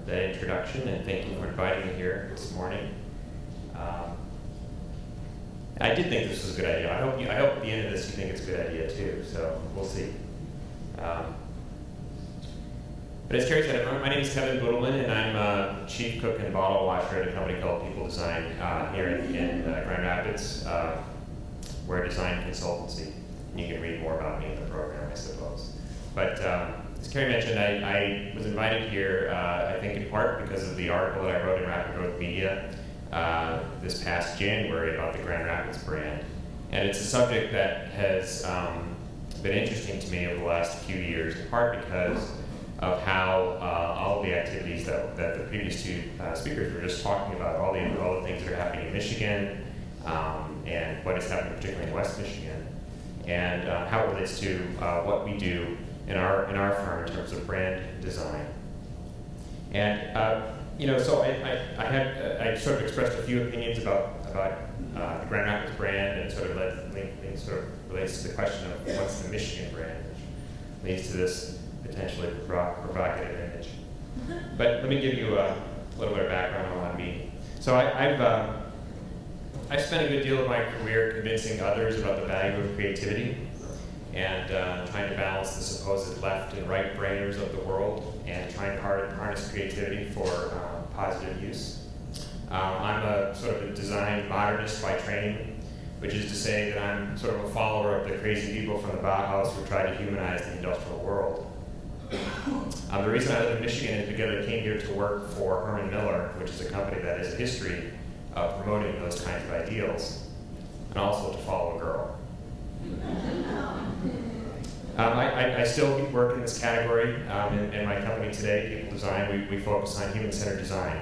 that introduction, and thank you for inviting me here this morning. I did think this was a good idea. I hope at the end of this you think it's a good idea too, so we'll see. But as Carrie said, my name is Kevin Budelmann, and I'm a chief cook and bottle washer at a company called People Design here in Grand Rapids. We're a design consultancy, and you can read more about me in the program, I suppose. But as Carrie mentioned, I was invited here, I think in part because of the article that I wrote in Rapid Growth Media this past January about the Grand Rapids brand. And it's a subject that has been interesting to me over the last few years, in part because of how all of the activities that the previous two speakers were just talking about, all the things that are happening in Michigan, and what is happening particularly in West Michigan, and how it relates to what we do in our firm in terms of brand design. And so I sort of expressed a few opinions about the Grand Rapids brand, and sort of relates to the question of what's the Michigan brand, which leads to this potentially provocative image. But let me give you a little bit of background on me. So I've spent a good deal of my career convincing others about the value of creativity and trying to balance the supposed left and right brainers of the world and trying to harness creativity for positive use. I'm a sort of a design modernist by training, which is to say that I'm sort of a follower of the crazy people from the Bauhaus who tried to humanize the industrial world. The reason I live in Michigan is because I came here to work for Herman Miller, which is a company that has a history of promoting those kinds of ideals, and also to follow a girl. I still work in this category in my company today, People Design. We focus on human-centered design,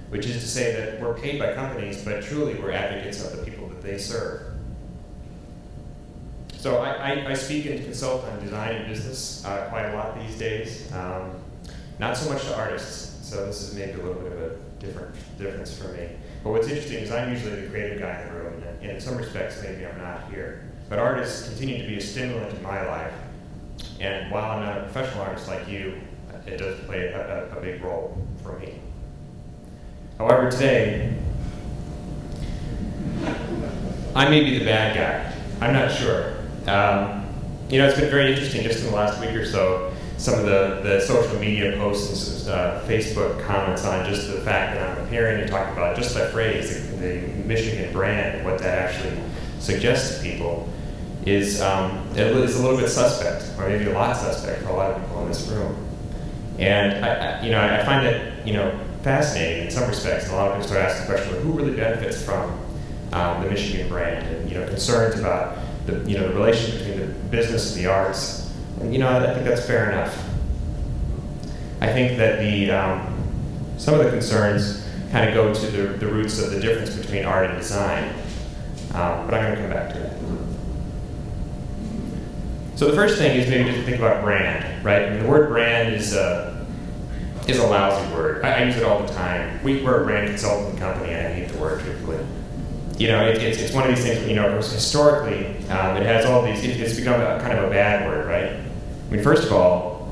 which is to say that we're paid by companies, but truly we're advocates of the people that they serve. So I speak and consult on design and business quite a lot these days, not so much to artists, so this is maybe a little bit of a difference for me. But what's interesting is I'm usually the creative guy in the room, and in some respects maybe I'm not here. But artists continue to be a stimulant in my life, and while I'm not a professional artist like you, it does play a big role for me. However, today, I may be the bad guy. I'm not sure. It's been very interesting just in the last week or so, some of the social media posts and Facebook comments on just the fact that I'm appearing and talking about just that phrase, the Michigan brand, and what that actually suggests to people is a little bit suspect, or maybe a lot suspect for a lot of people in this room. And I find that fascinating in some respects, and a lot of people start asking the question, well, who really benefits from the Michigan brand, and concerns about the relationship between the business and the arts. And I think that's fair enough. I think that some of the concerns kind of go to the roots of the difference between art and design, but I'm going to come back to that. So the first thing is maybe just to think about brand, right? I mean, the word brand is a lousy word. I use it all the time. We're a brand consulting company, and I hate the word, truthfully. It's one of these things, historically, it has all these, it's become kind of a bad word, right? I mean, first of all,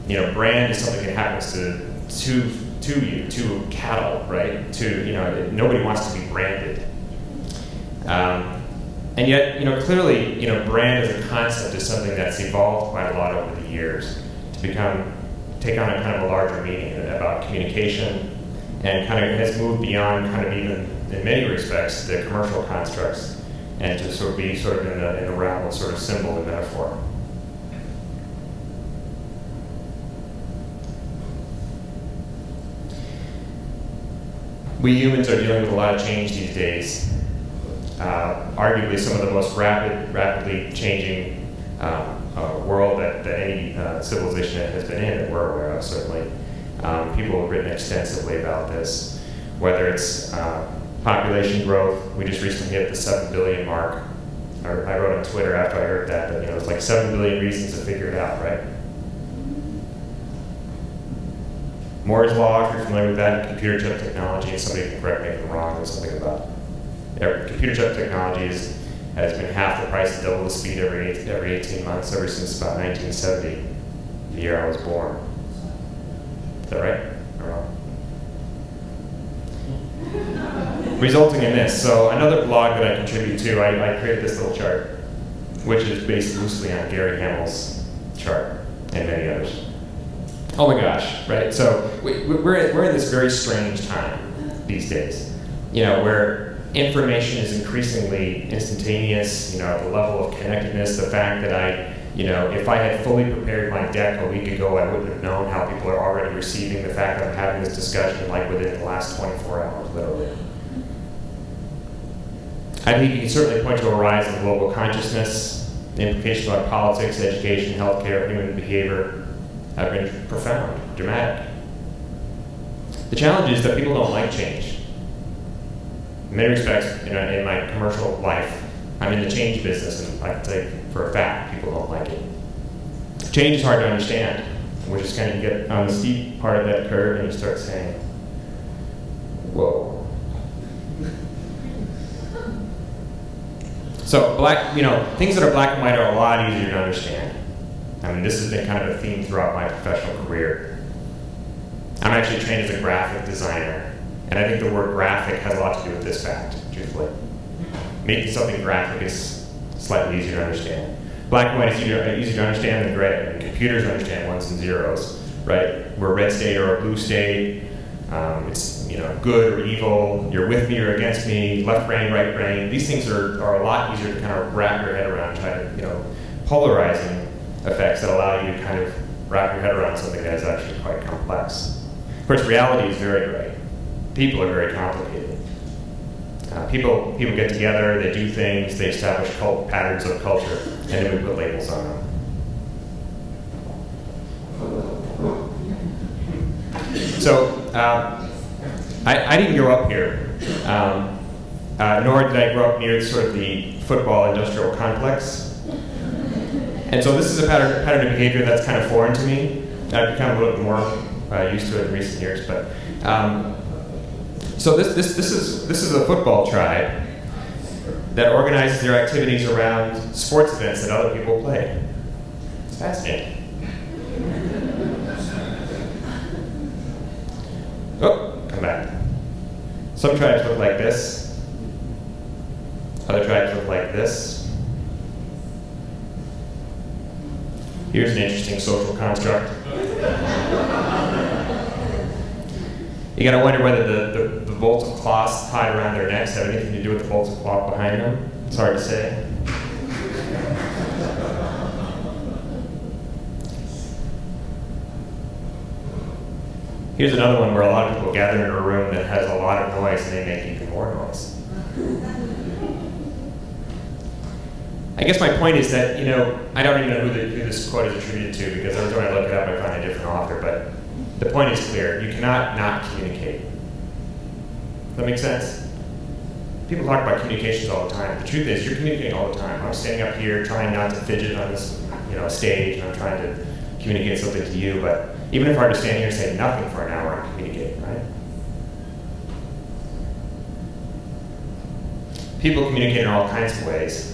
brand is something that happens to cattle, right? Nobody wants to be branded. And yet, clearly, brand as a concept is something that's evolved quite a lot over the years to take on a kind of a larger meaning about communication, and kind of has moved beyond kind of even, in many respects, the commercial constructs, and to sort of be in the realm of sort of symbol and metaphor. We humans are dealing with a lot of change these days. Arguably some of the most rapidly changing world that any civilization has been in, that we're aware of, certainly. People have written extensively about this, whether it's population growth. We just recently hit the 7 billion mark. I wrote on Twitter after I heard that it's like 7 billion reasons to figure it out, right? Moore's Law, if you're familiar with that, computer chip technology, and somebody can correct me if I'm wrong, there's something about computer chip technology has been half the price, double the speed every 18 months, ever since about 1970, the year I was born. Is that right or wrong? resulting in this. So another blog that I contribute to, I created this little chart, which is based loosely on Gary Hamel's chart and many others. Oh my gosh, right? So we're in this very strange time these days, where information is increasingly instantaneous, the level of connectedness, the fact that if I had fully prepared my deck a week ago, I wouldn't have known how people are already receiving the fact that I'm having this discussion like within the last 24 hours, literally. I think you can certainly point to a rise in global consciousness. The implications on politics, education, healthcare, human behavior have been profound, dramatic. The challenge is that people don't like change. In many respects, in my commercial life, I'm in the change business, and I can say for a fact, people don't like it. Change is hard to understand, which is kind of you get on the steep part of that curve and you start saying, whoa. So things that are black and white are a lot easier to understand. I mean, this has been kind of a theme throughout my professional career. I'm actually trained as a graphic designer, and I think the word graphic has a lot to do with this fact, truthfully. Making something graphic is slightly easier to understand. Black and white is easier to understand than gray. And computers understand ones and zeros, right? We're a red state or a blue state. It's good or evil. You're with me or against me. Left brain, right brain. These things are a lot easier to kind of wrap your head around. Try to polarizing effects that allow you to kind of wrap your head around something that is actually quite complex. Of course, reality is very gray. People are very complicated. People get together, they do things, they establish patterns of culture, and then we put labels on them. So, I didn't grow up here, nor did I grow up near sort of the football industrial complex. And so this is a pattern of behavior that's kind of foreign to me. I've become a little bit more used to it in recent years, but so this is a football tribe that organizes their activities around sports events that other people play. It's fascinating. Oh, come back. Some tribes look like this. Other tribes look like this. Here's an interesting social construct. You gotta wonder whether the bolts of cloth tied around their necks have anything to do with the bolts of cloth behind them. It's hard to say. Here's another one where a lot of people gather in a room that has a lot of noise and they make even more noise. I guess my point is that, I don't even know who this quote is attributed to, because every time I look it up I find a different author, but the point is clear. You cannot not communicate. Does that make sense? People talk about communications all the time. The truth is, you're communicating all the time. I'm standing up here trying not to fidget on this stage, and I'm trying to communicate something to you, but even if I were to stand here and say nothing for an hour, I'm communicating, right? People communicate in all kinds of ways.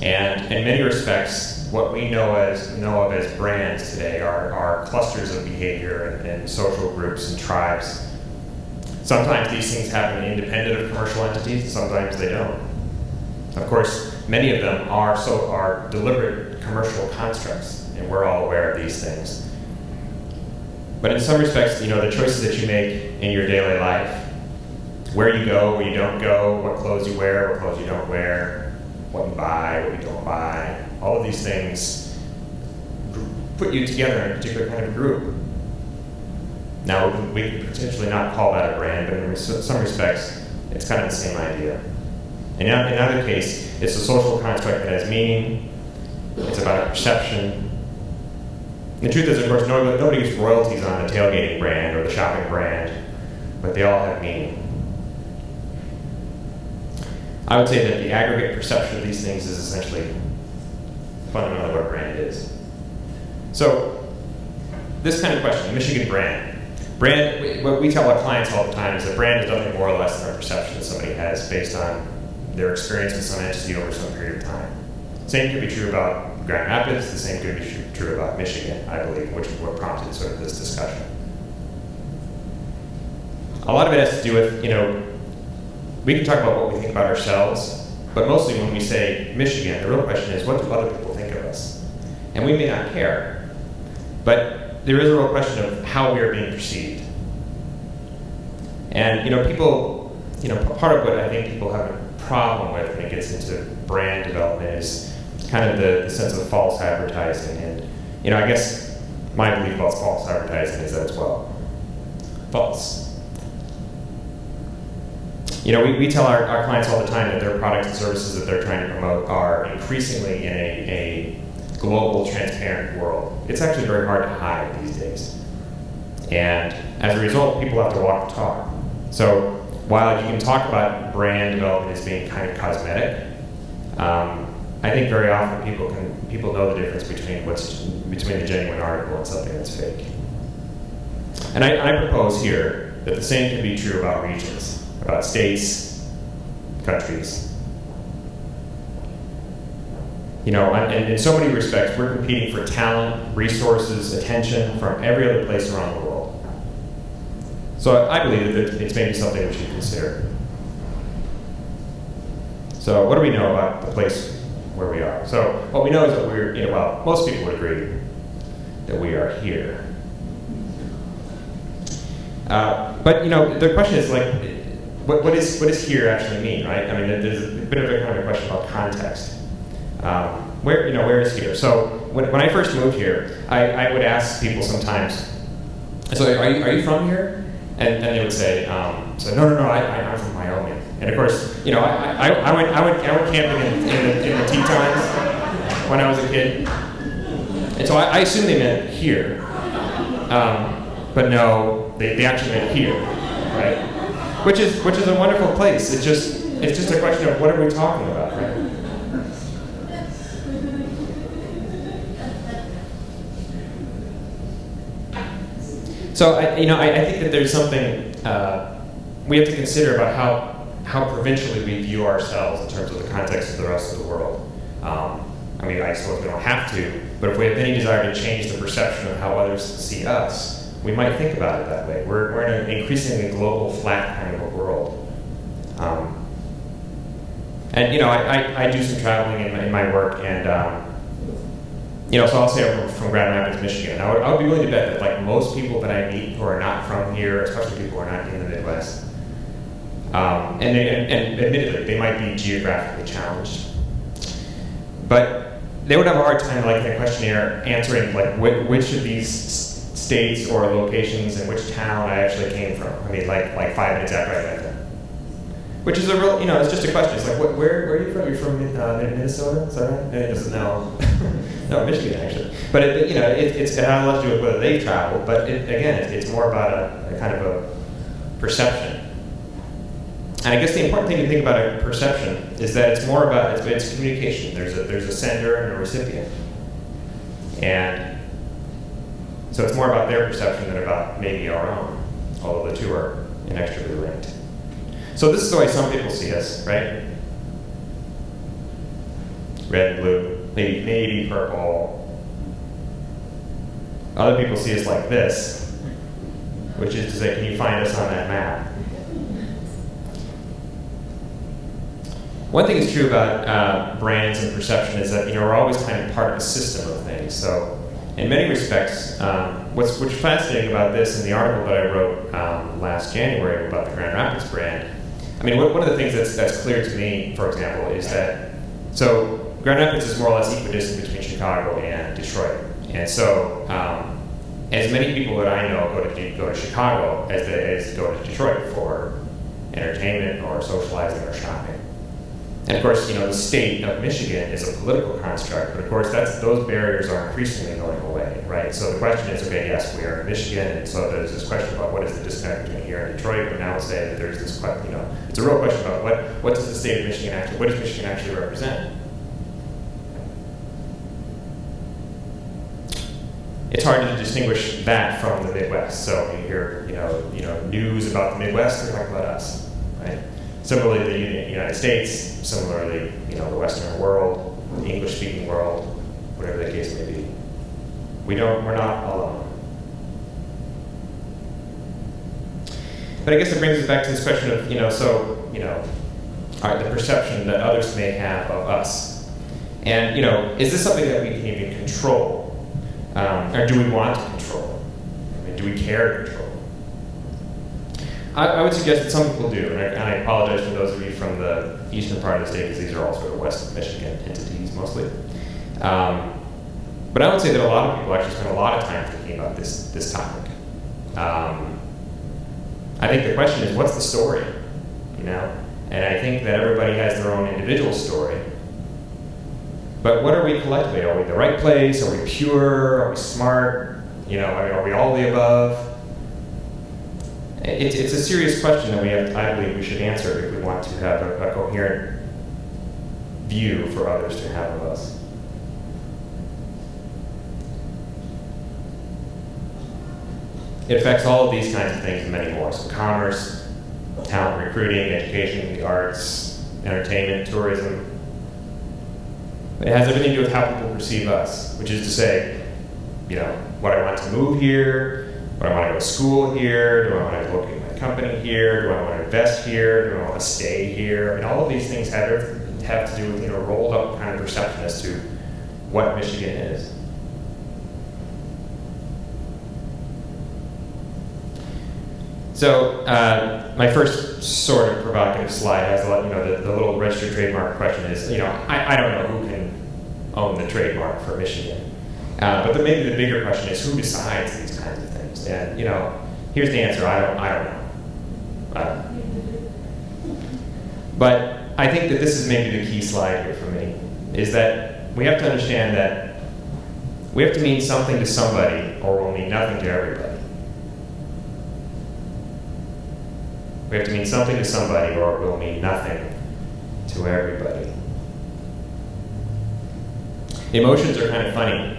And in many respects, what we know of as brands today are clusters of behavior and social groups and tribes. Sometimes these things happen independent of commercial entities, and sometimes they don't. Of course, many of them are deliberate commercial constructs, and we're all aware of these things. But in some respects, the choices that you make in your daily life, where you go, where you don't go, what clothes you wear, what clothes you don't wear, what you buy, what you don't buy, all of these things put you together in a particular kind of group. Now, we could potentially not call that a brand, but in some respects, it's kind of the same idea. In either case, it's a social construct that has meaning, it's about a perception. The truth is, of course, nobody gets royalties on the tailgating brand or the shopping brand, but they all have meaning. I would say that the aggregate perception of these things is essentially fundamentally what a brand is. So, this kind of question, Michigan brand. What we tell our clients all the time is that brand is nothing more or less than a perception that somebody has based on their experience with some entity over some period of time. Same could be true about Grand Rapids, the same could be true about Michigan, I believe, which is what prompted sort of this discussion. A lot of it has to do with, we can talk about what we think about ourselves, but mostly when we say Michigan, the real question is, what do other people think of us? And we may not care, but there is a real question of how we are being perceived. And people, part of what I think people have a problem with when it gets into brand development is kind of the sense of false advertising. And I guess my belief about false advertising is that it's, well, false. We tell our clients all the time that their products and services that they're trying to promote are increasingly in a global, transparent world. It's actually very hard to hide these days. And as a result, people have to walk the talk. So while you can talk about brand development as being kind of cosmetic, I think very often people know the difference between between the genuine article and something that's fake. And I propose here that the same can be true about regions, about states, countries. And in so many respects, we're competing for talent, resources, attention from every other place around the world. So I believe that it's maybe something we should consider. So what do we know about the place where we are? So what we know is that we're, most people would agree that we are here. But the question is what does here actually mean, right? I mean, there's a bit of a kind of a question about context. Where is here? So when I first moved here, I would ask people sometimes, so are you from here? And they would say, no, I'm from Wyoming. And of course, I went camping in the Tetons when I was a kid. And so I assumed they meant here. But no, they actually meant here, right? Which is a wonderful place. It's just a question of what are we talking about, right? So I think that there's something we have to consider about how provincially we view ourselves in terms of the context of the rest of the world. I suppose we don't have to, but if we have any desire to change the perception of how others see us, we might think about it that way. We're in an increasingly global, flat kind of a world. I do some traveling in my work, and so I'll say I'm from Grand Rapids, Michigan. I would be willing to bet that most people that I meet who are not from here, especially people who are not in the Midwest, and admittedly, they might be geographically challenged, but they would have a hard time, in a questionnaire, answering which of these states or locations and which town I actually came from. 5 minutes after I met them. Which is a real, it's just a question. It's where are you from? You're from Minnesota? Is that right? And it doesn't know. No, Michigan, actually. But it has a lot to do with whether they've traveled, but it's more about a kind of a perception. And I guess the important thing to think about a perception is that it's more about, it's communication. There's a sender and a recipient. And so it's more about their perception than about maybe our own, although the two are inextricably linked. So this is the way some people see us, right? Red and blue, maybe purple. Other people see us like this, which is to say, can you find us on that map? One thing that's true about brands and perception is that we're always kind of part of a system of things. So in many respects, what's fascinating about this in the article that I wrote last January about the Grand Rapids brand, one of the things that's clear to me, for example, is that, so Grand Rapids is more or less equidistant between Chicago and Detroit. And so as many people that I know go to Chicago as go to Detroit for entertainment or socializing or shopping. And of course, the state of Michigan is a political construct, but of course those barriers are increasingly going away, right? So the question is, okay, yes, we are in Michigan, and so there's this question about what is the disconnect between here and Detroit, but now let's say that there's this, it's a real question about what does the state of Michigan actually, what does Michigan actually represent? It's hard to distinguish that from the Midwest. So when you hear, news about the Midwest, they're talking about us, right? Similarly, the United States, similarly, the Western world, the English-speaking world, whatever the case may be. We're not alone. But I guess it brings us back to this question of, the perception that others may have of us. And, is this something that we can even control? Or do we want to control? I mean, do we care to control? I would suggest that some people do, and I apologize for those of you from the eastern part of the state, because these are all sort of West Michigan entities mostly. But I would say that a lot of people actually spend a lot of time thinking about this topic. I think the question is, what's the story? And I think that everybody has their own individual story. But what are we collectively? Are we in the right place? Are we pure? Are we smart? Are we all the above? It's a serious question that I believe we should answer if we want to have a coherent view for others to have of us. It affects all of these kinds of things and many more. So commerce, talent recruiting, education, the arts, entertainment, tourism. It has everything to do with how people perceive us, which is to say, what I want to move here, do I want to go to school here? Do I want to locate my company here? Do I want to invest here? Do I want to stay here? And all of these things have to do with rolled up kind of perception as to what Michigan is. So my first sort of provocative slide has a lot. The little registered trademark question is, I don't know who can own the trademark for Michigan, but maybe the bigger question is, who decides these kinds of things? And here's the answer: I don't know. But I think that this is maybe the key slide here for me, is that we have to understand that we have to mean something to somebody, or we'll mean nothing to everybody. We have to mean something to somebody, or it will mean nothing to everybody. Emotions are kind of funny.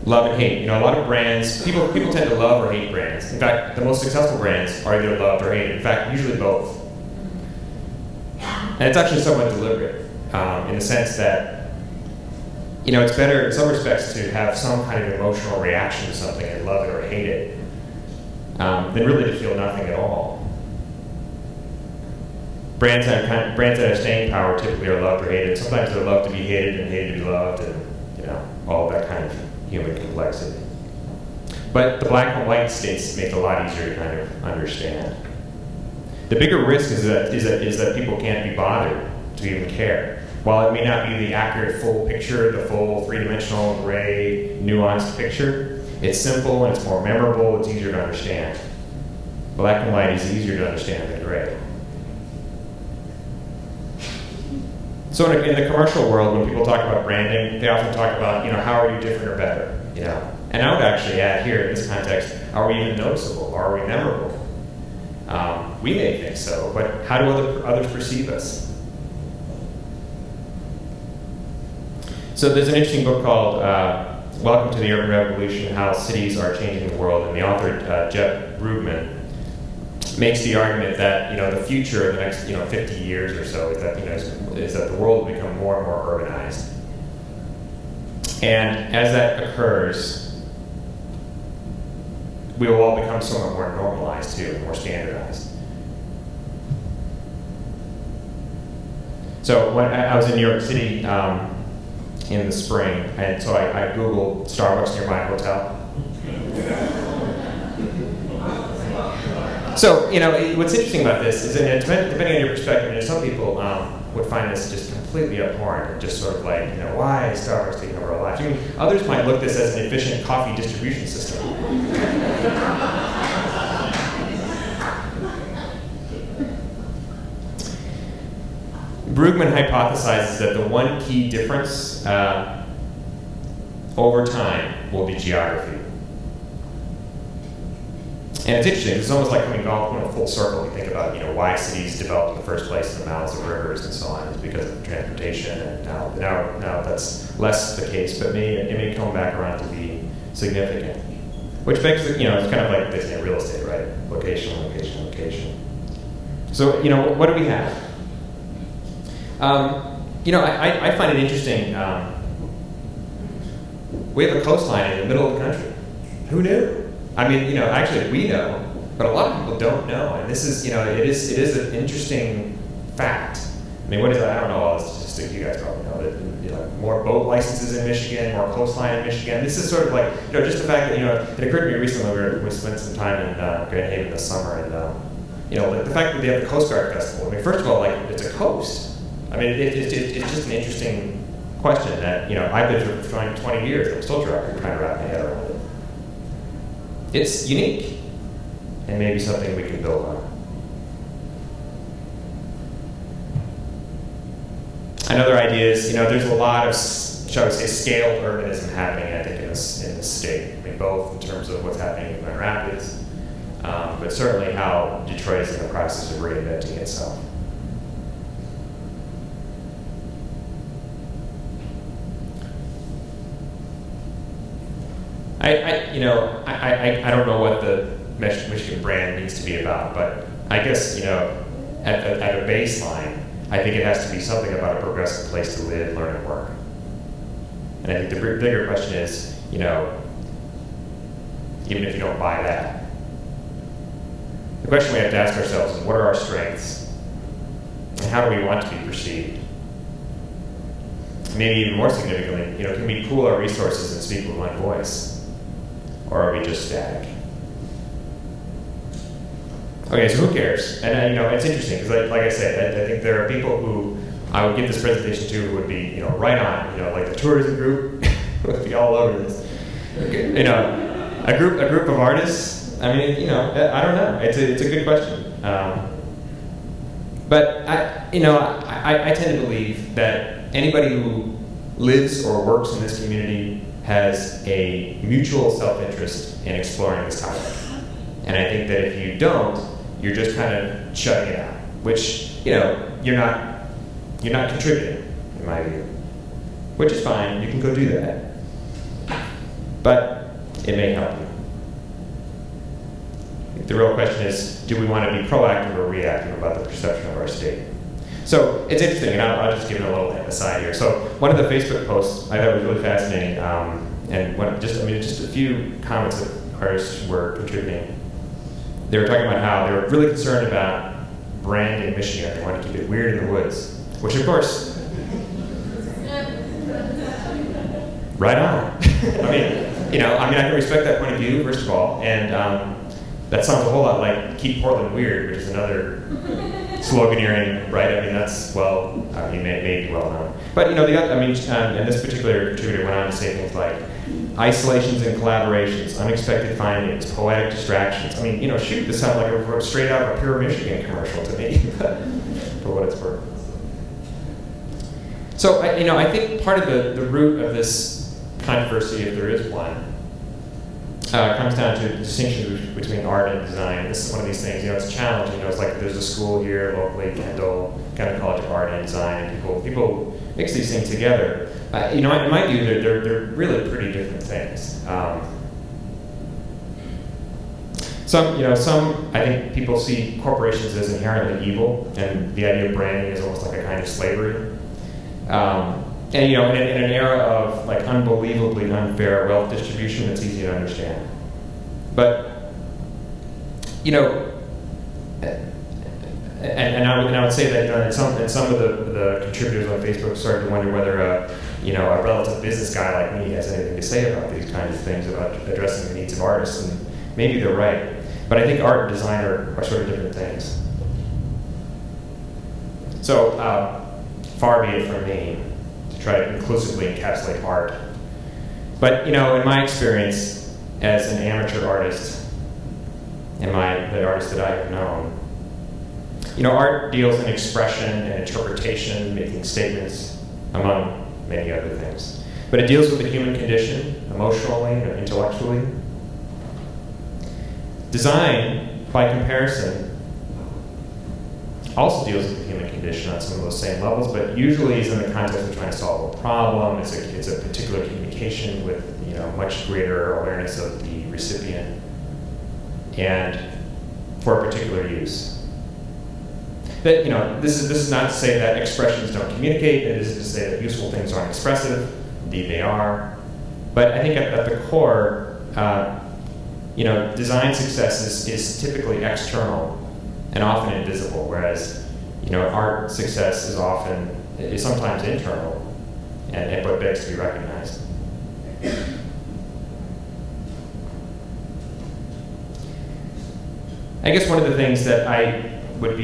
Love and hate. A lot of brands, people tend to love or hate brands. In fact, the most successful brands are either loved or hated. In fact, usually both. And it's actually somewhat deliberate, in the sense that, it's better in some respects to have some kind of emotional reaction to something and love it or hate it, than really to feel nothing at all. Brands that have staying power typically are loved or hated. Sometimes they're loved to be hated and hated to be loved, and all of that kind of human complexity. But the black and white states make it a lot easier to kind of understand. The bigger risk is that people can't be bothered to even care. While it may not be the accurate full picture, the full three-dimensional, gray, nuanced picture, it's simple and it's more memorable, it's easier to understand. Black and white is easier to understand than gray. So in the commercial world, when people talk about branding, they often talk about, how are you different or better, And I would actually add here, in this context, are we even noticeable? Are we memorable? We may think so, but how do others perceive us? So there's an interesting book called Welcome to the Urban Revolution, How Cities Are Changing the World, and the author, Jeff Budelmann, makes the argument that the future of the next 50 years or so is that the world will become more and more urbanized, and as that occurs, we will all become somewhat more normalized too, more standardized. So when I was in New York City in the spring, and so I Googled Starbucks near my hotel. So, what's interesting about this is that depending on your perspective, some people would find this just completely abhorrent, and just sort of like, why is Starbucks taking over our lives? Others might look at this as an efficient coffee distribution system. Brugman hypothesizes that the one key difference over time will be geography. And it's interesting, it's almost like coming full circle. You think about why cities developed in the first place in the mouths of rivers and so on. It's because of transportation, and now that's less the case, but it may come back around to be significant. Which makes it, it's kind of like this in real estate, right? Location, location, location. So, what do we have? I find it interesting. We have a coastline in the middle of the country. Who knew? Actually, we know, But a lot of people don't know, and this is, it is an interesting fact. I mean, what is that? I don't know all the statistics. You guys probably know that. More boat licenses in Michigan, more coastline in Michigan. This is sort of like, just the fact that, it occurred to me recently, we spent some time in Grand Haven this summer, and like the fact that they have the Coast Guard Festival. I mean, first of all, like, it's a coast. I mean, it's just an interesting question that, I've been trying 20 years. I'm still trying to wrap my head around it. It's unique, and maybe something we can build on. Another idea is, there's a lot of, shall we say, scaled urbanism happening, I think, in this state. I mean, both in terms of what's happening in Grand Rapids, but certainly how Detroit is in the process of reinventing itself. I don't know what the Michigan brand needs to be about, but I guess, at a baseline, I think it has to be something about a progressive place to live, learn, and work. And I think the bigger question is, even if you don't buy that, the question we have to ask ourselves is, what are our strengths? And how do we want to be perceived? Maybe even more significantly, can we pool our resources and speak with one voice? Or are we just static? Okay, so who cares? And it's interesting because, like I said, I think there are people who I would give this presentation to who would be, right on. Like the tourism group would be all over this. A group of artists. I mean, I don't know. It's a good question. But I tend to believe that anybody who lives or works in this community has a mutual self-interest in exploring this topic. And I think that if you don't, you're just kind of shutting it out, which, you're not contributing, in my view. Which is fine, you can go do that. But it may help you. The real question is, do we want to be proactive or reactive about the perception of our state? So it's interesting, and I'll just give it a little aside here. So one of the Facebook posts I thought was really fascinating, and just a few comments that artists were contributing. They were talking about how they were really concerned about branding Michigan. They wanted to keep it weird in the woods, which of course, right on. I can respect that point of view, first of all, and that sounds a whole lot like "Keep Portland Weird," which is another sloganeering, right? I mean, that's may be well known. But and this particular contributor went on to say things like isolations and collaborations, unexpected findings, poetic distractions. I mean, shoot, this sounds like a straight out of a Pure Michigan commercial to me, for what it's worth. So, I think part of the root of this controversy, if there is one, comes down to the distinction between art and design. This is one of these things, it's challenging. It's like there's a school here locally, Kendall, kind of College of Art and Design, and people mix these things together. In my view, they're really pretty different things. Some I think people see corporations as inherently evil, and the idea of branding is almost like a kind of slavery. In an era of like unbelievably unfair wealth distribution, it's easy to understand. But and I would say that some of the contributors on Facebook started to wonder whether a relative business guy like me has anything to say about these kinds of things, about addressing the needs of artists, and maybe they're right. But I think art and design are sort of different things. So far be it from me to try to inclusively encapsulate art. But in my experience as an amateur artist, and the artists that I have known, art deals in expression and interpretation, making statements, among many other things. But it deals with the human condition, emotionally and intellectually. Design, by comparison, also deals with the human condition on some of those same levels, but usually is in the context of trying to solve a problem. It's a particular communication with much greater awareness of the recipient and for a particular use. That this is not to say that expressions don't communicate. It is to say that useful things aren't expressive. Indeed, they are. But I think at the core, design success is typically external and often invisible, whereas, art success is sometimes internal and but begs to be recognized. I guess one of the things that I would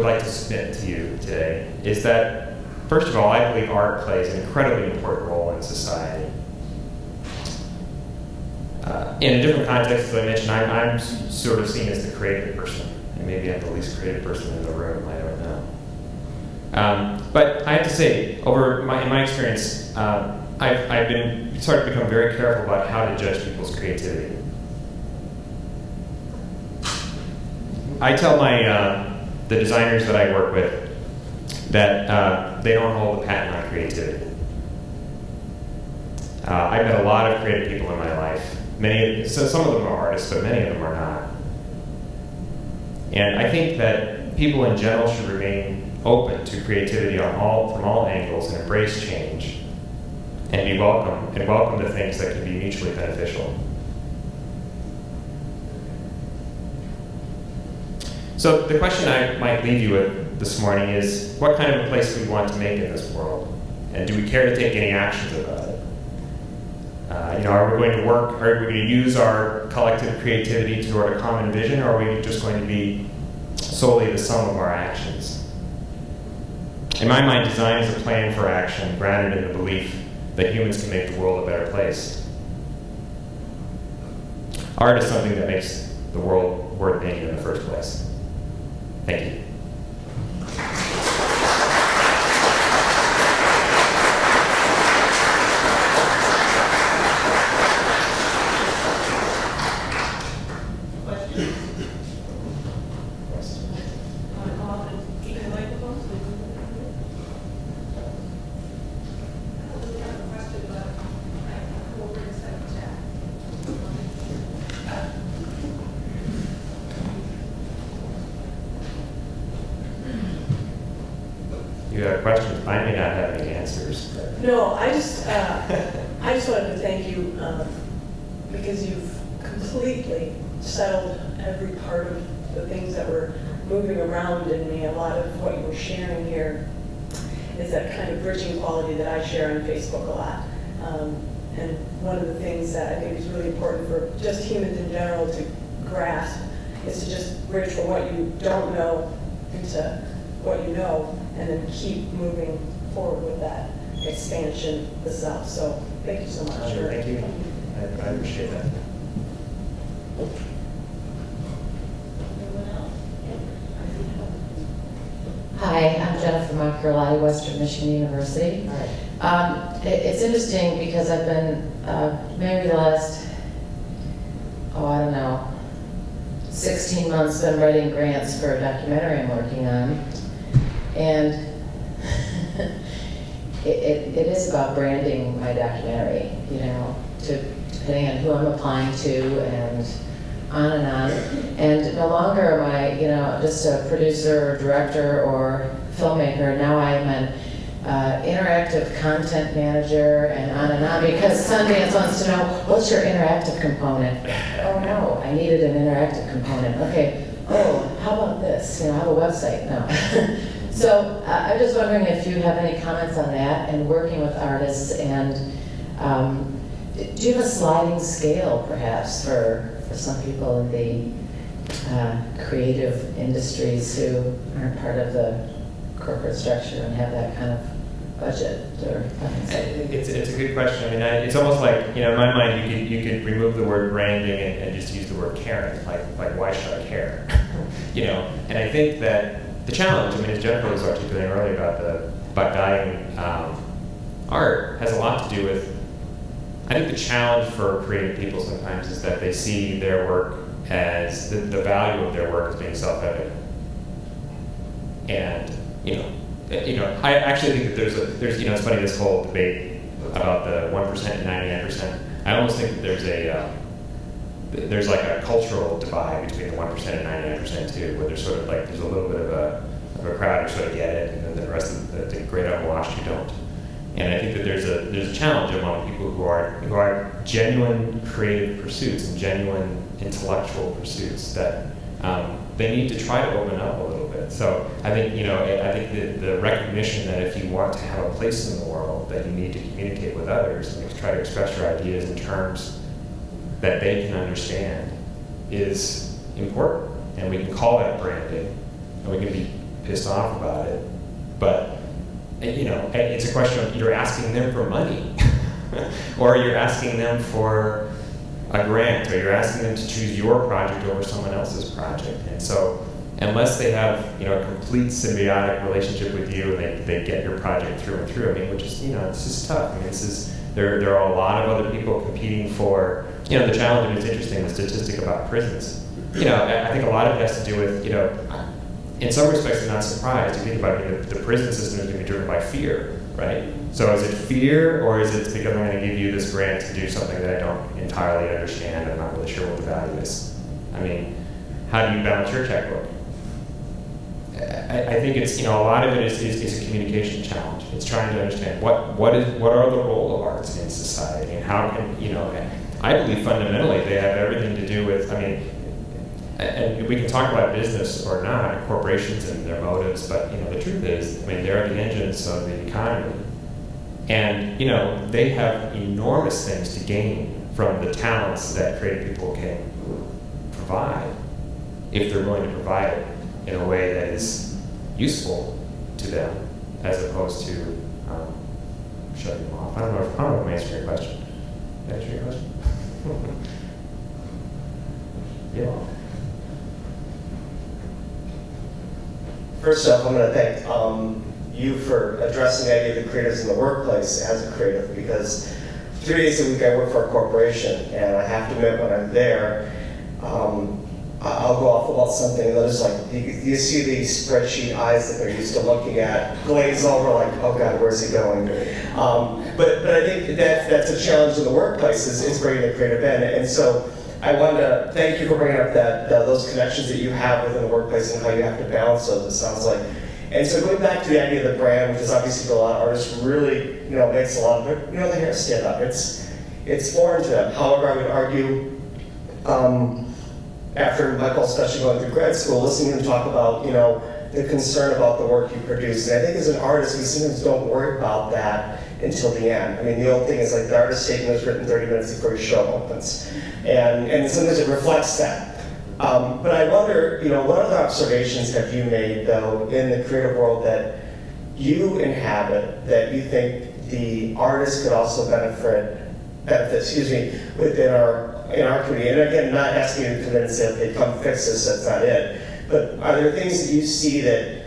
like to submit to you today is that, first of all, I believe art plays an incredibly important role in society. In a different context, as I mentioned, I'm sort of seen as the creative person. And maybe I'm the least creative person in the room, I don't know. But I have to say, in my experience, I've started to become very careful about how to judge people's creativity. I tell the designers that I work with that they don't hold the patent on creativity. I've met a lot of creative people in my life. Some of them are artists, but many of them are not. And I think that people in general should remain open to creativity from all angles and embrace change and welcome the things that can be mutually beneficial. So the question I might leave you with this morning is, what kind of a place do we want to make in this world? And do we care to take any actions about it? Are we going to work, are we going to use our collective creativity toward a common vision, or are we just going to be solely the sum of our actions? In my mind, design is a plan for action grounded in the belief that humans can make the world a better place. Art is something that makes the world worth making in the first place. Thank you. You have questions? I may not have any answers. No, I just wanted to thank you because you've completely settled every part of the things that were moving around in me. A lot of what you were sharing here is that kind of bridging quality that I share on Facebook a lot. And one of the things that I think is really important for just humans in general to grasp is to just bridge from what you don't know into what you know, and then keep moving forward with that expansion, the self. So thank you so much. Thank you. I appreciate that. Hi, I'm Jennifer Moncarelli, Western Michigan University. It's interesting because I've been maybe the last, 16 months been writing grants for a documentary I'm working on. And it is about branding my documentary, depending on who I'm applying to and on and on. And no longer am I, just a producer or director or filmmaker. Now I'm an interactive content manager and on, because Sundance wants to know, what's your interactive component? Oh no, I needed an interactive component. Okay, how about this? I have a website now. So I'm just wondering if you have any comments on that and working with artists, and do you have a sliding scale perhaps for some people in the creative industries who aren't part of the corporate structure and have that kind of budget? It's a good question. I mean, it's almost like, in my mind, you could remove the word branding and just use the word caring. Like why should I care? And I think that the challenge, as Jennifer was articulating earlier about valuing art, has a lot to do with, I think the challenge for creative people sometimes is that they see their work as, the value of their work as being self-evident. And, I actually think that there's it's funny, this whole debate about the 1% and 99%. I almost think that there's like a cultural divide between the 1% and 99% too, where there's sort of like, there's a little bit of a crowd who sort of get it, and then the rest of the great unwashed who don't. And I think that there's a challenge among people who are genuine creative pursuits and genuine intellectual pursuits that they need to try to open up a little bit. So I think the recognition that if you want to have a place in the world, that you need to communicate with others and try to express your ideas in terms that they can understand is important. And we can call that branding, and we can be pissed off about it, but it's a question of you're asking them for money, or you're asking them for a grant, or you're asking them to choose your project over someone else's project. And so unless they have a complete symbiotic relationship with you and they get your project through and through, which is it's just tough. There are a lot of other people competing for the challenge. And it's interesting, the statistic about prisons. I think a lot of it has to do with in some respects I'm not surprised. You think about it, the prison system is going to be driven by fear, right? So is it fear, or is it because I'm going to give you this grant to do something that I don't entirely understand and I'm not really sure what the value is? How do you balance your checkbook? I think it's a lot of it is a communication challenge. It's trying to understand what are the role of arts in society, and how can I believe fundamentally they have everything to do with and we can talk about business or not, corporations and their motives, but the truth is, they're the engines of the economy. And they have enormous things to gain from the talents that creative people can provide, if they're going to provide it in a way that is useful to them, as opposed to shutting them off. I don't know if I'm answering your question. Did I answer your question? Yeah. First off, I'm going to thank you for addressing the idea of the creatives in the workplace as a creative, because 3 days a week I work for a corporation, and I have to admit when I'm there, I'll go off about something, and they're just like, you see these spreadsheet eyes that they're used to looking at, glaze over like, oh God, where's he going? But I think that's a challenge in the workplace, is bringing the creative in. And so I wanted to thank you for bringing up those connections that you have within the workplace and how you have to balance those, it sounds like. And so going back to the idea of the brand, which is obviously for a lot of artists really, makes a lot of it, the hair stand up. It's foreign to them. However, I would argue, after Michael, especially going through grad school, listening to him talk about, the concern about the work you produce. And I think as an artist, we sometimes don't worry about that until the end. The old thing is like the artist statement was written 30 minutes before your show opens. And sometimes it reflects that. But I wonder, what other observations have you made, though, in the creative world that you inhabit, that you think the artist could also benefit, within our community? And again, not asking you to come in and say, okay, come fix this, that's not it. But are there things that you see that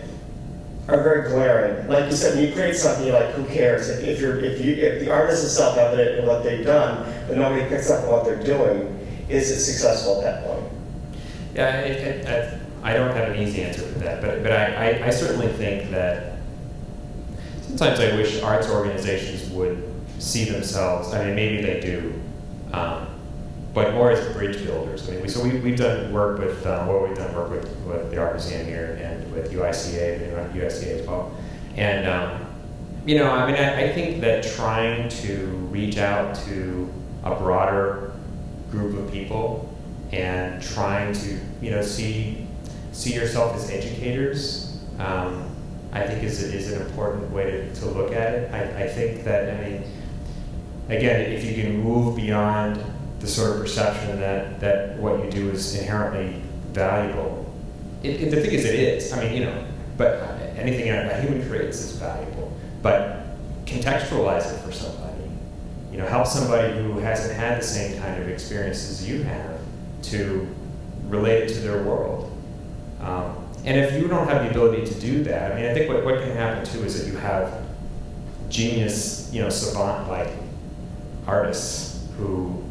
are very glaring? Like you said, when you create something, you're like, who cares? If the artist is self-evident in what they've done, but nobody picks up on what they're doing, is it successful at that point? Yeah, I don't have an easy answer for that, but I certainly think that sometimes I wish arts organizations would see themselves, maybe they do, but more as bridge builders. We've done work with, with the Art Museum here and with UICA, USCA as well. And, I think that trying to reach out to a broader group of people and trying to, see yourself as educators, I think is an important way to look at it. I think that, again, if you can move beyond the sort of perception that what you do is inherently valuable. The thing is, it is. But anything a human creates is valuable. But contextualize it for somebody. Help somebody who hasn't had the same kind of experiences you have to relate it to their world. And if you don't have the ability to do that, I think what can happen too is that you have genius, savant-like artists who,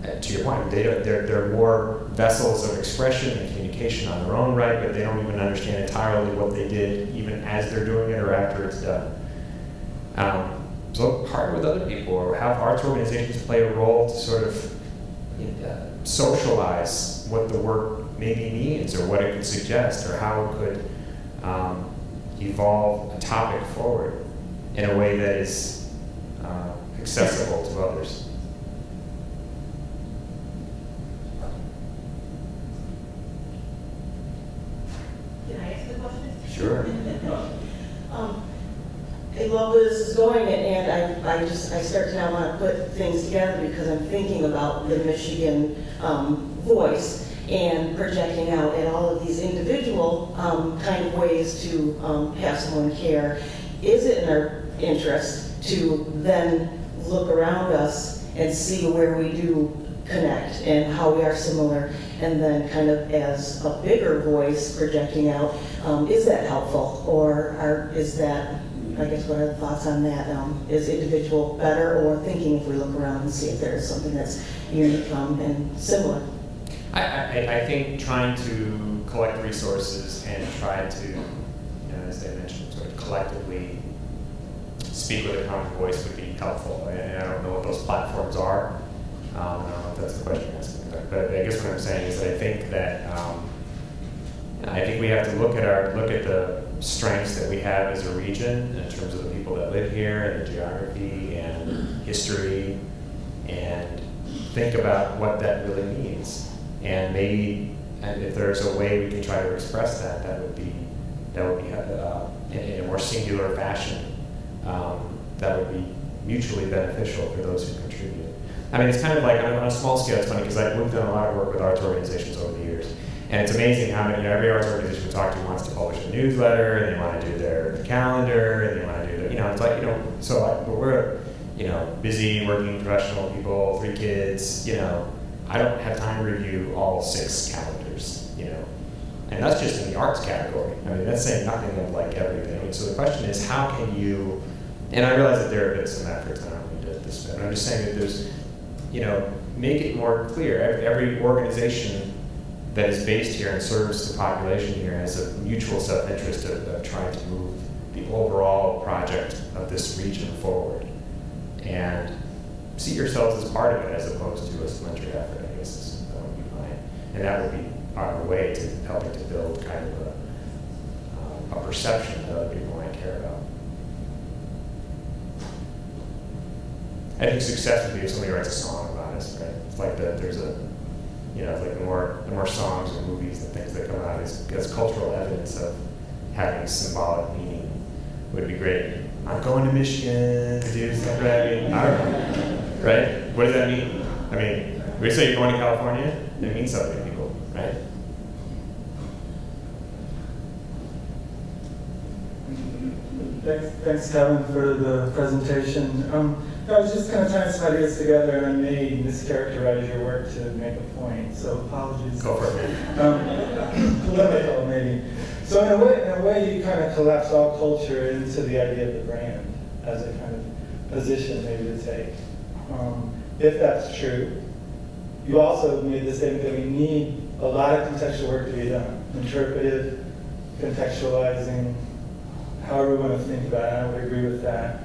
to your point, they're more vessels of expression and communication on their own right, but they don't even understand entirely what they did, even as they're doing it or after it's done. So partner with other people, or have arts organizations play a role to sort of socialize what the work maybe means, or what it could suggest, or how it could evolve a topic forward in a way that is accessible to others. Can I ask the question? Sure. I love where this is going, and I start to now want to put things together because I'm thinking about the Michigan voice and projecting out at all of these individual kind of ways to have someone care. Is it in our interest to then look around us and see where we do connect and how we are similar, and then kind of as a bigger voice projecting out, is that helpful, or is that, I guess, what are the thoughts on that? Is individual better, or thinking if we look around and see if there's something that's unique and similar? I think trying to collect resources and try to, as I mentioned, sort of collectively speak with a common voice would be helpful. And I don't know what those platforms are. I don't know if that's the question you're asking. But I guess what I'm saying is that I think we have to look at the strengths that we have as a region in terms of the people that live here and the geography and history, and think about what that really means. And maybe, and if there's a way we can try to express that, that would be in a more singular fashion. That would be mutually beneficial for those who contribute. I mean, it's kind of like on a small scale. It's funny because we've done a lot of work with arts organizations over the years, and it's amazing how many, every arts organization we talk to wants to publish a newsletter, and they want to do their calendar, and they want to do it's like, so like, we're, busy working professional people, 3 kids, I don't have time to review all 6 calendars, and that's just in the arts category. I mean, that's saying nothing of like everything. So the question is, how can you, and I realize that there have been some efforts, and I don't mean to dismiss, but I'm just saying that there's, make it more clear. Every organization that is based here and serves the population here has a mutual self-interest of trying to move the overall project of this region forward. And see yourselves as part of it as opposed to a splintered effort, I guess that would be mine. And that would be our way to helping to build kind of a perception that other people might care about. I think success would be if somebody writes a song about us, right? It's like there's a, it's like the more songs or movies and things that come out as cultural evidence of having symbolic meaning would be great. I'm going to Michigan to do something. I don't know, right? What does that mean? I mean, we say you're going to California, it means something to people, right? Thanks, Kevin, for the presentation. I was just kind of tying some ideas together, and I may mischaracterize your work to make a point, so apologies. Go for it. Polemical, maybe. So in a way, you kind of collapse all culture into the idea of the brand as a kind of position maybe to take. If that's true, you also made the statement that we need a lot of contextual work to be done. Interpretive, contextualizing, however we want to think about it, I would agree with that.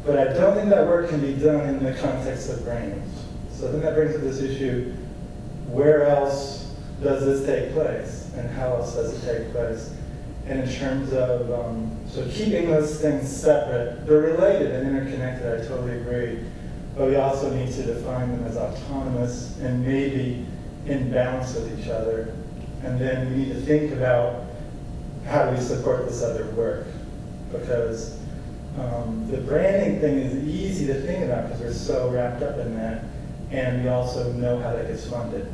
But I don't think that work can be done in the context of brands. So I think that brings up this issue, where else does this take place? And how else does it take place? And in terms of, so keeping those things separate, they're related and interconnected, I totally agree. But we also need to define them as autonomous and maybe in balance with each other. And then we need to think about how do we support this other work? Because the branding thing is easy to think about because we're so wrapped up in that. And we also know how that gets funded.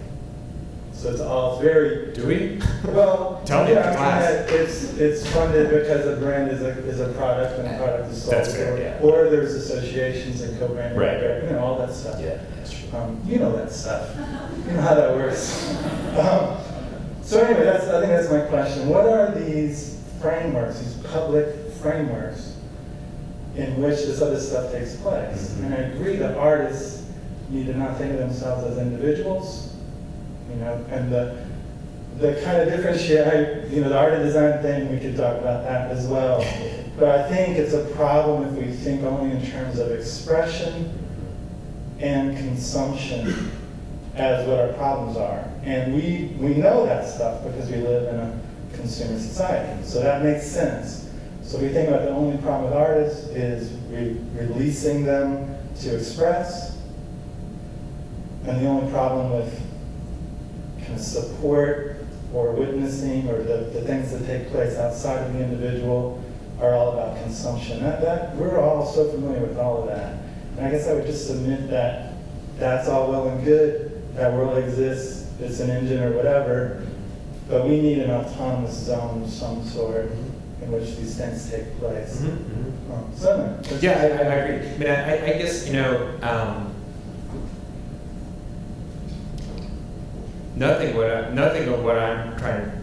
So it's very. Do we? Well, tell me. It's funded because a brand is a product and a product is sold. That's fair, yeah. Or there's associations and co-branding, right. All that stuff. Yeah, that's true. You know that stuff. You know how that works. So anyway, I think that's my question. What are these frameworks, these public frameworks, in which this other stuff takes place? Mm-hmm. And I agree that artists need to not think of themselves as individuals. And the kind of differentiate, the art and design thing, we could talk about that as well. But I think it's a problem if we think only in terms of expression and consumption as what our problems are. And we know that stuff because we live in a consumer society. So that makes sense. So we think about the only problem with artists is releasing them to express, and the only problem with kind of support or witnessing or the things that take place outside of the individual are all about consumption. That we're all so familiar with all of that. And I guess I would just submit that that's all well and good, that world exists, it's an engine or whatever, but we need an autonomous zone of some sort in which these things take place. Yeah, I agree. I mean, I guess, nothing of what I'm trying to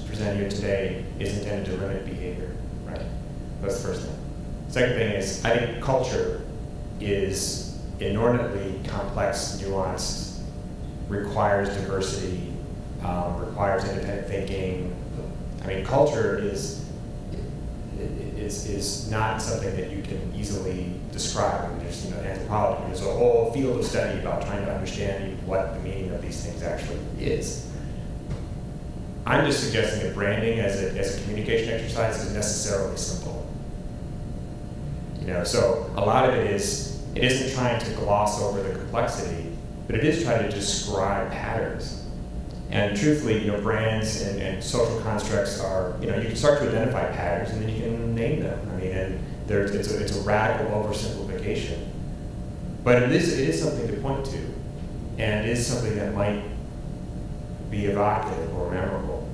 present here today is intended to limit behavior, right? That's the first thing. Second thing is, I think culture is inordinately complex, nuanced, requires diversity, requires independent thinking. I mean, culture is not something that you can easily describe. I mean, there's anthropology. There's a whole field of study about trying to understand what the meaning of these things actually is. I'm just suggesting that branding as a communication exercise is necessarily simple. So a lot of it isn't trying to gloss over the complexity, but it is trying to describe patterns. And truthfully, brands and social constructs are, you can start to identify patterns and then you can name them. I mean, and it's a radical oversimplification. But it is something to point to, and it is something that might be evocative or memorable.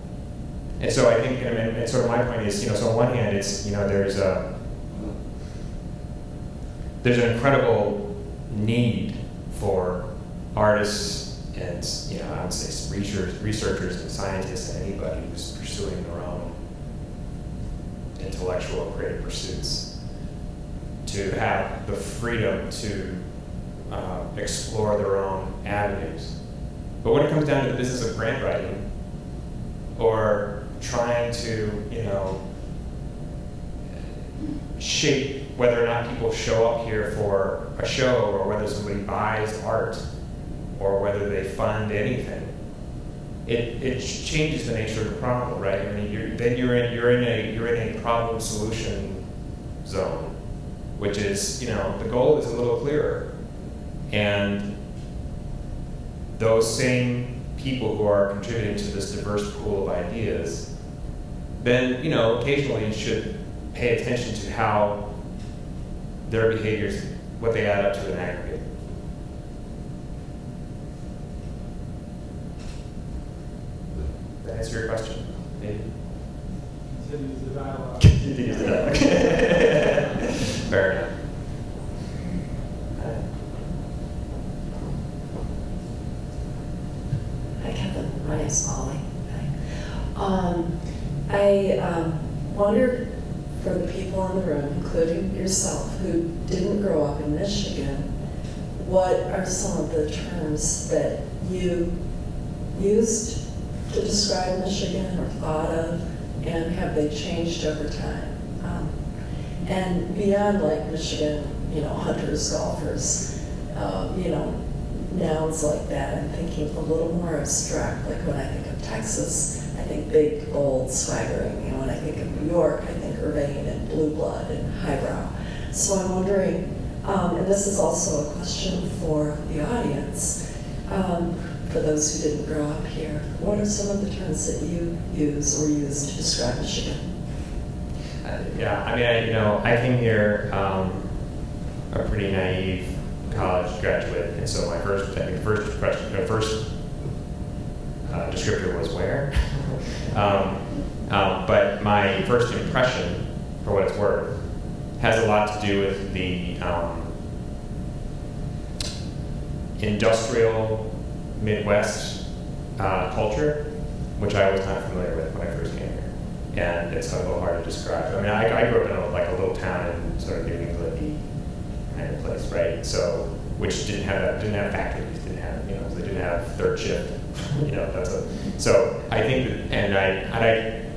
And so I think, and sort of my point is, so on one hand, it's, there's an incredible need for artists and I would say researchers and scientists and anybody who's pursuing their own intellectual or creative pursuits to have the freedom to explore their own avenues. But when it comes down to the business of grant writing or trying to shape whether or not people show up here for a show or whether somebody buys art or whether they fund anything, it changes the nature of the problem, right? I mean, you're in a problem solution zone, which is the goal is a little clearer, and those same people who are contributing to this diverse pool of ideas, then occasionally should pay attention to how their behaviors, what they add up to in aggregate. That answer your question, David? Continues the dialogue. Continues the dialogue. Fair enough. Hi, Kevin. My name's Molly. Hi. I wondered, for the people in the room, including yourself, who didn't grow up in Michigan, what are some of the terms that you used to describe Michigan or thought of, and have they changed over time? And beyond like Michigan, hunters, golfers, nouns like that, I'm thinking a little more abstract. Like when I think of Texas, I think big, bold, swaggering. When I think of New York, I think urbane and blue blood and highbrow. So I'm wondering, and this is also a question for the audience, for those who didn't grow up here, what are some of the terms that you use or use to describe Michigan? I came here a pretty naive college graduate, and so my first descriptor was where. But my first impression, for what it's worth, has a lot to do with the industrial Midwest culture, which I was not familiar with when I first came here. And it's a little hard to describe. I mean, I grew up in a little town in sort of New England kind of place, right? So, which didn't have factories, they didn't have third shift. So I think that,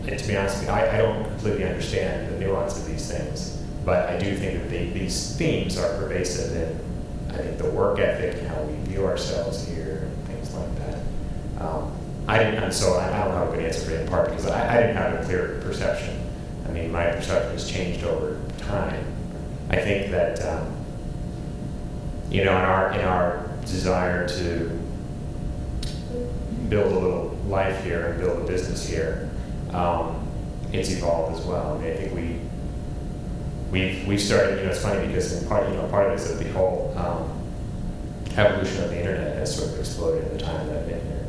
and to be honest with you, I don't completely understand the nuance of these things, but I do think that these themes are pervasive in, I think, the work ethic and how we view ourselves here and things like that. I don't have a good answer for it in part because I didn't have a clear perception I mean, my perception has changed over time. I think that, you know, in our desire to build a little life here and build a business here, it's evolved as well. I mean, I think we've started, you know, it's funny because in part of this is the whole evolution of the internet has sort of exploded in the time that I've been here.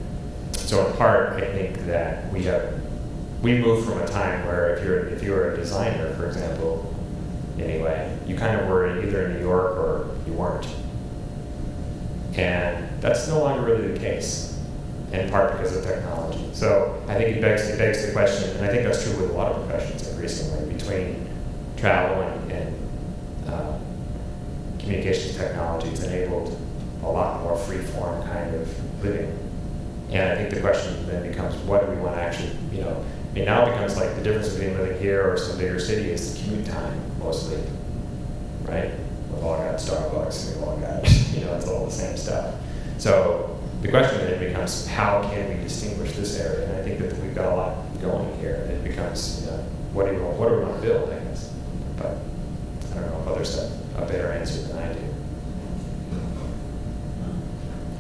So in part, I think that we moved from a time where if you were a designer, for example, anyway, you kind of were either in New York or you weren't. And that's no longer really the case, in part because of technology. So I think it begs the question, and I think that's true with a lot of professions increasingly, between travel and communications technology has enabled a lot more free-form kind of living. And I think the question then becomes, what do we want to actually, you know, I mean, now it becomes like the difference between living here or some bigger city is the commute time, mostly, right? We've all got Starbucks, we've all got, you know, it's all the same stuff. So the question then becomes, how can we distinguish this area? And I think that we've got a lot going here. It becomes, you know, what do we want to build, I guess. But I don't know if others have a better answer than I do.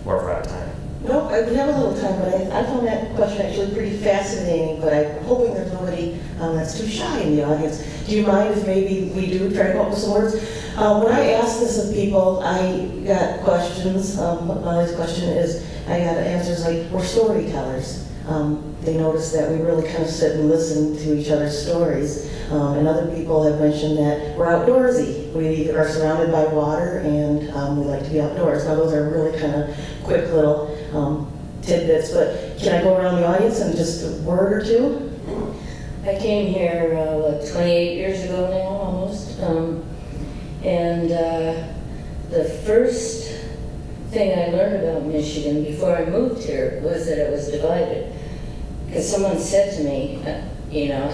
Or if we're out of time. No, we have a little time, but I found that question actually pretty fascinating, but I'm hoping there's nobody that's too shy in the audience. Do you mind if maybe we do try to come up with some words? When I ask this of people, I got questions. My question is, I got answers like, we're storytellers. They noticed that we really kind of sit and listen to each other's stories. And other people have mentioned that we're outdoorsy. We are surrounded by water and we like to be outdoors. Now those are really kind of quick little tidbits, but can I go around the audience and just a word or two? I came here, 28 years ago now, almost. And the first thing I learned about Michigan before I moved here was that it was divided. Because someone said to me, you know,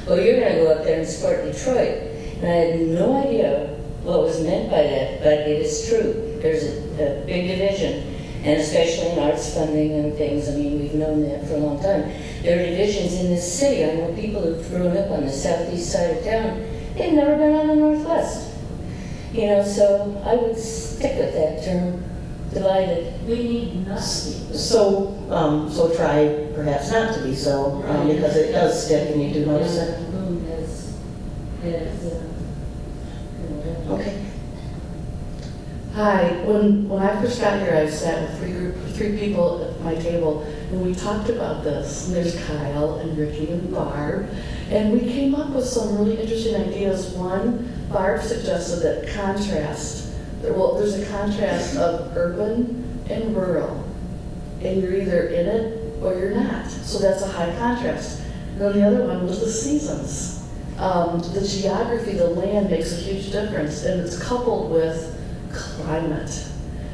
well, you're going to go up there and support Detroit. And I had no idea what was meant by that, but it is true. There's a big division. And especially in arts funding and things, I mean, we've known that for a long time. There are divisions in this city. I know people who've grown up on the southeast side of town, they've never been on the northwest. You know, so I would stick with that term, divided. We need not to be. So try perhaps not to be so, because it does stick and you do notice it. Okay. Hi, when I first got here, I sat with three people at my table, and we talked about this. And there's Kyle and Ricky and Barb, and we came up with some really interesting ideas. One, Barb suggested that contrast. There's a contrast of urban and rural, and you're either in it or you're not. So that's a high contrast. And then the other one was the seasons. The geography, the land makes a huge difference, and it's coupled with climate.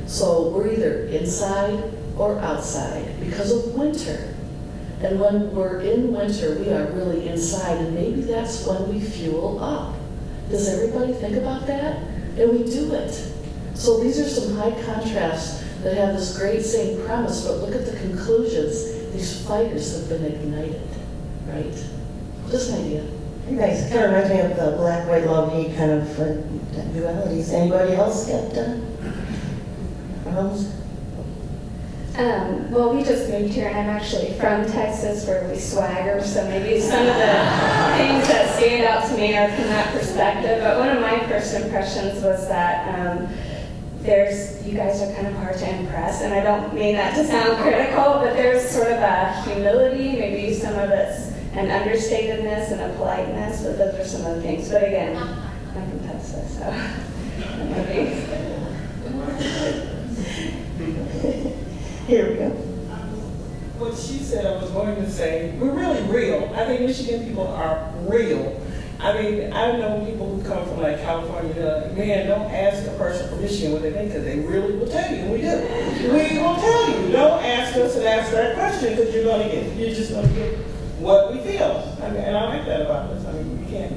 So we're either inside or outside because of winter. And when we're in winter, we are really inside, and maybe that's when we fuel up. Does everybody think about that? And we do it. So these are some high contrasts that have this great same premise, but look at the conclusions. These fires have been ignited, right? Just an idea. Nice. Kind of reminds me of the black, white, love, hate kind of dualities. Anybody else got problems? Well, we just moved here, and I'm actually from Texas, where we swagger, so maybe some of the things that stand out to me are from that perspective. But one of my first impressions was that you guys are kind of hard to impress, and I don't mean that to sound critical, but there's sort of a humility, maybe some of it's an understatedness and a politeness, but those are some of the things. But again, I'm from Texas, so maybe. Here we go. What she said, I was going to say, we're really real. I think Michigan people are real. I mean, I know people who come from like California, man, don't ask a person from Michigan what they think, because they really will tell you, and we do. We will tell you. Don't ask us and ask that question, because you're just going to get what we feel. I mean, and I like that about us. I mean, we can't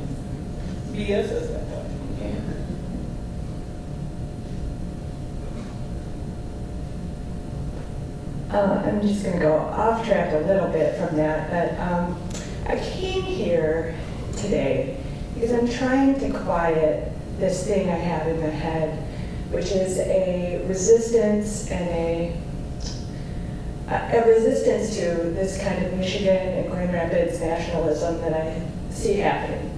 BS us that way. We can't. I'm just going to go off track a little bit from that, but I came here today because I'm trying to quiet this thing I have in my head, which is a resistance and a resistance to this kind of Michigan and Grand Rapids nationalism that I see happening.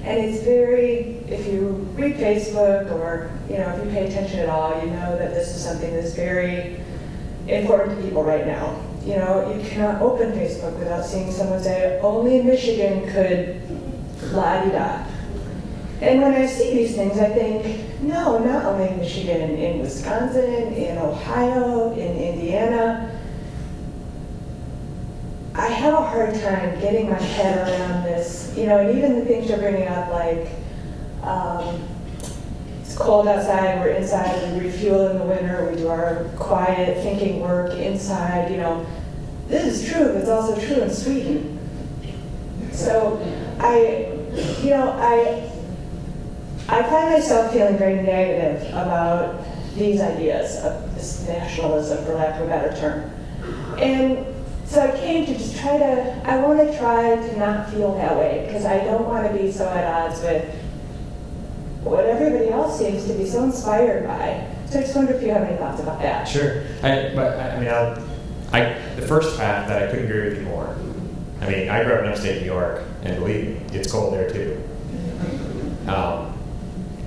And it's very, if you read Facebook or, you know, if you pay attention at all, you know that this is something that's very important to people right now. You know, you cannot open Facebook without seeing someone say, only Michigan could la-di-da. And when I see these things, I think, no, not only in Michigan, in Wisconsin, in Ohio, in Indiana. I have a hard time getting my head around this, you know, and even the things you're bringing up, like it's cold outside, we're inside, we refuel in the winter, we do our quiet thinking work inside, you know. This is true, but it's also true in Sweden. So I find myself feeling very negative about these ideas of this nationalism, for lack of a better term. And so I came to just I want to try to not feel that way, because I don't want to be so at odds with what everybody else seems to be so inspired by. So I just wonder if you have any thoughts about that. Sure. The first half that I couldn't agree with you more. I mean, I grew up in upstate New York, and believe me, it's cold there too.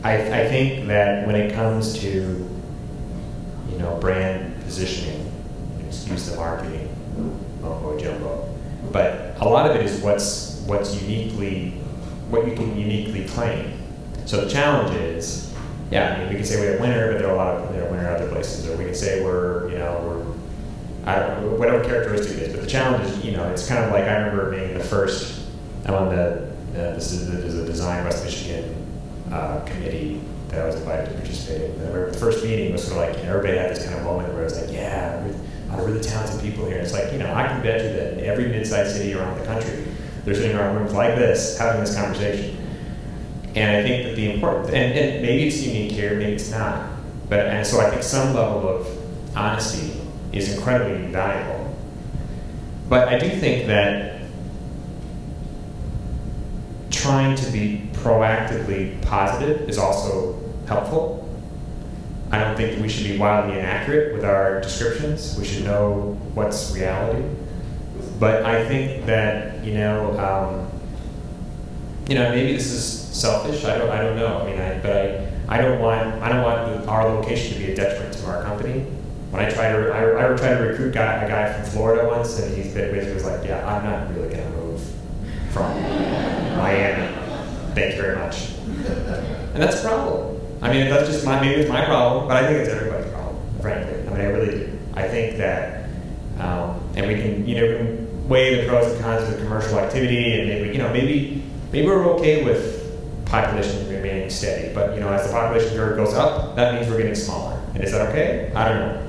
I think that when it comes to, you know, brand positioning, excuse the marketing mumbo jumbo, but a lot of it is what you can uniquely claim. So the challenge is, yeah, I mean, we can say we have winter, but there are a lot of winter other places, or we can say we're I don't know, whatever characteristic it is, but the challenge is, you know, it's kind of like, I remember being the first, I'm on this is a Design West Michigan committee that I was invited to participate in. And the first meeting was sort of like, you know, everybody had this kind of moment where it was like, yeah, we're really talented people here. It's like, you know, I can bet you that in every mid-sized city around the country, they're sitting around rooms like this, having this conversation. And I think that the important, and maybe it's unique here, maybe it's not, and so I think some level of honesty is incredibly valuable. But I do think that trying to be proactively positive is also helpful. I don't think that we should be wildly inaccurate with our descriptions. We should know what's reality. But I think that, maybe this is selfish. I don't know. I mean, I don't want our location to be a detriment to our company. When I tried to recruit a guy from Florida once, and he basically was like, "Yeah, I'm not really going to move from Miami. Thank you very much." And that's a problem. I mean, that's just maybe it's my problem, but I think it's everybody's problem, frankly. I mean, I really do. I think that, and we can weigh the pros and cons of the commercial activity, and maybe we're okay with population remaining steady, but as the population curve goes up, that means we're getting smaller. And is that okay? I don't know.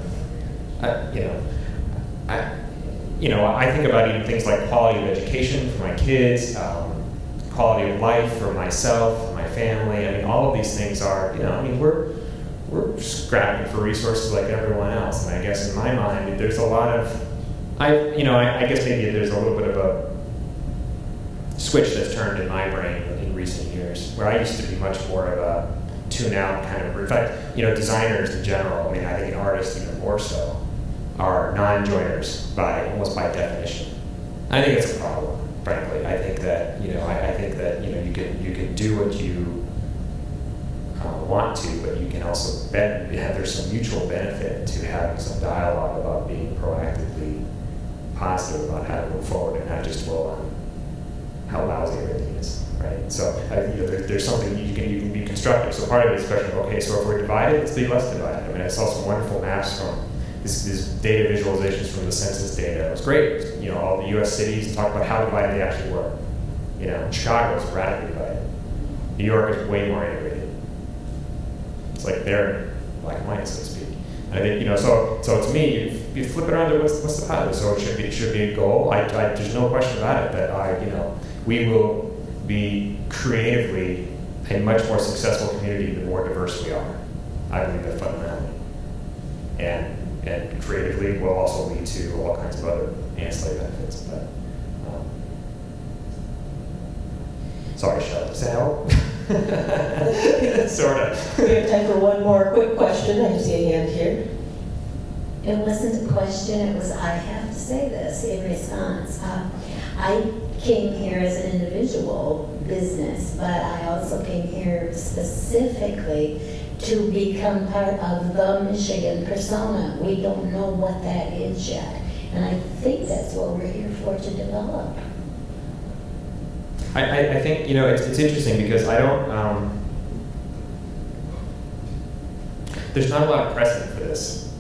I think about even things like quality of education for my kids, quality of life for myself, for my family. I mean, all of these things are, we're scrapping for resources like everyone else. And I guess in my mind, there's a lot of, I guess maybe there's a little bit of a switch that's turned in my brain in recent years, where I used to be much more of a tune-out kind of. In fact, designers in general, I mean, I think artists even more so, are non-joiners almost by definition. I think it's a problem, frankly. I think that you can do what you want to, but you can also there's some mutual benefit to having some dialogue about being proactively positive about how to move forward and not just dwell on how lousy everything is, right? So there's something you can be constructive. So part of it is question of, okay, so if we're divided, let's be less divided. I mean, I saw some wonderful maps from these data visualizations from the census data. It was great. All the U.S. cities talk about how divided they actually were. Chicago is radically divided. New York is way more integrated. It's like they're in black and white, so to speak. And I think so to me, you flip it around to what's the positive. So it should be a goal. There's no question about it that we will be creatively a much more successful community the more diverse we are. I believe that fundamentally. And creatively will also lead to all kinds of other ancillary benefits. But Sorry, Shelley, does that help? Sort of. We have time for one more quick question. I see a hand here. It wasn't a question, it was, I have to say this in response. I came here as an individual business, but I also came here specifically to become part of the Michigan persona. We don't know what that is yet. And I think that's what we're here for, to develop. I think, it's interesting because I don't, there's not a lot of precedent for this.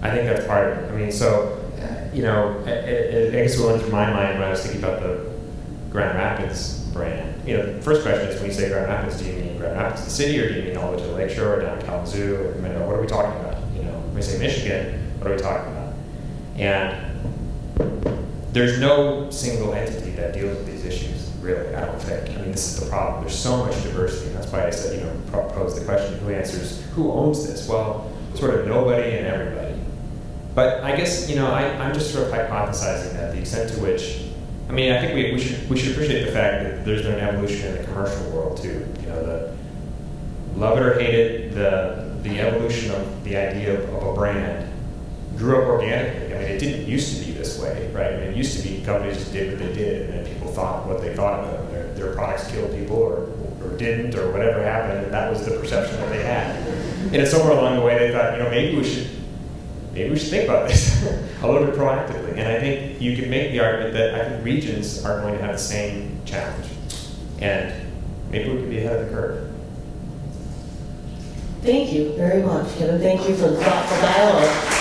I think that's part of it. I mean, so, I guess what went through my mind when I was thinking about the Grand Rapids brand. The first question is, when you say Grand Rapids, do you mean Grand Rapids, the city, or do you mean all the way to the lakeshore, or downtown zoo, or what are we talking about? When we say Michigan, what are we talking about? And there's no single entity that deals with these issues, really, I don't think. I mean, this is the problem. There's so much diversity, and that's why I said, propose the question, who owns this? Well, sort of nobody and everybody. But I guess, I'm just sort of hypothesizing that the extent to which, I think we should appreciate the fact that there's been an evolution in the commercial world too. The love it or hate it, the evolution of the idea of a brand grew up organically. I mean, it didn't used to be this way, right? I mean, it used to be companies just did what they did, and then people thought what they thought of them. Their products killed people or didn't, or whatever happened, and that was the perception that they had. And somewhere along the way they thought, maybe we should think about this a little bit proactively. And I think you can make the argument that I think regions are going to have the same challenge. And maybe we could be ahead of the curve. Thank you very much, Kevin. Thank you for the thoughtful dialogue.